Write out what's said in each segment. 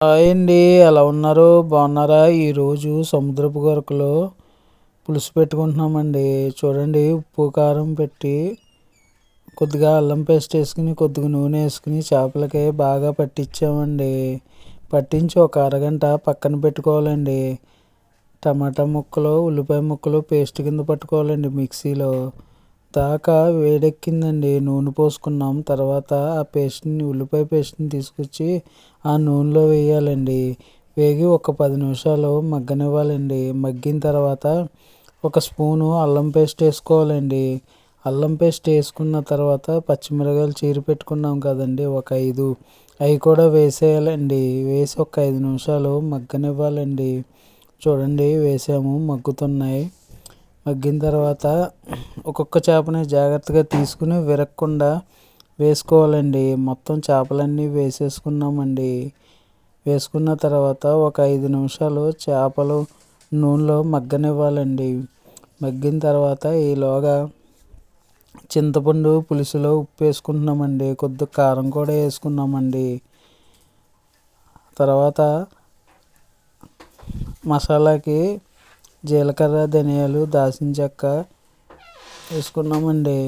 Hi అండి, ఎలా ఉన్నారు? బాగున్నారా? ఈరోజు సముద్రపు గొరకలో పులుసు పెట్టుకుంటున్నామండి. చూడండి, ఉప్పు కారం పెట్టి కొద్దిగా అల్లం పేస్ట్ వేసుకుని కొద్దిగా నూనె వేసుకుని చేపలకి బాగా పట్టించామండి. పట్టించి ఒక అరగంట పక్కన పెట్టుకోవాలండి. టమాటా ముక్కలు, ఉల్లిపాయ ముక్కలు పేస్ట్ కింద పట్టుకోవాలండి. మిక్సీలో దాకా వేడెక్కిందండి, నూనె పోసుకున్నాం. తర్వాత ఆ పేస్ట్ని, ఉల్లిపాయ పేస్ట్ని తీసుకొచ్చి ఆ నూనెలో వేయాలండి. వేగి ఒక 10 నిమిషాలు మగ్గనివ్వాలండి. మగ్గిన తర్వాత ఒక స్పూను అల్లం పేస్ట్ వేసుకోవాలండి. అల్లం పేస్ట్ వేసుకున్న తర్వాత పచ్చిమిరపకాయలు చీరి పెట్టుకున్నాం కదండి, ఒక 5 అవి కూడా వేసేయాలండి. వేసి ఒక 5 నిమిషాలు మగ్గనివ్వాలండి. చూడండి, వేసాము, మగ్గుతున్నాయి. మగ్గిన తర్వాత ఒక్కొక్క చేపని జాగ్రత్తగా తీసుకుని విరగకుండా వేసుకోవాలండి. మొత్తం చేపలన్నీ వేసేసుకున్నామండి. వేసుకున్న తర్వాత ఒక 5 నిమిషాలు చేపలు నూనెలో మగ్గనివ్వాలండి. మగ్గిన తర్వాత ఈలోగా చింతపండు పులుసులో ఉప్పు వేసుకుంటున్నామండి. కొద్దిగా కారం కూడా వేసుకున్నామండి. తర్వాత మసాలాకి జీలకర్ర, ధనియాలు, దాల్చిన చెక్క వేసుకున్నామండి.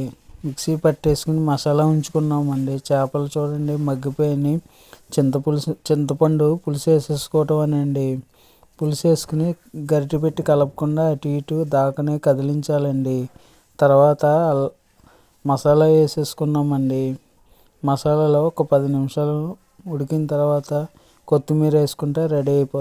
మిక్సీ పట్టేసుకుని మసాలా ఉంచుకున్నామండి. చేపలు చూడండి మగ్గిపోయినాయి. చింతపండు పులుసు వేసేసుకోవటం అనండి. పులుసు వేసుకుని గరిటె పెట్టి కలపకుండా అటు ఇటు దాకనే కదిలించాలండి. తర్వాత మసాలా వేసేసుకున్నామండి. మసాలాలో ఒక 10 నిమిషాలు ఉడికిన తర్వాత కొత్తిమీర వేసుకుంటే రెడీ అయిపోతుంది.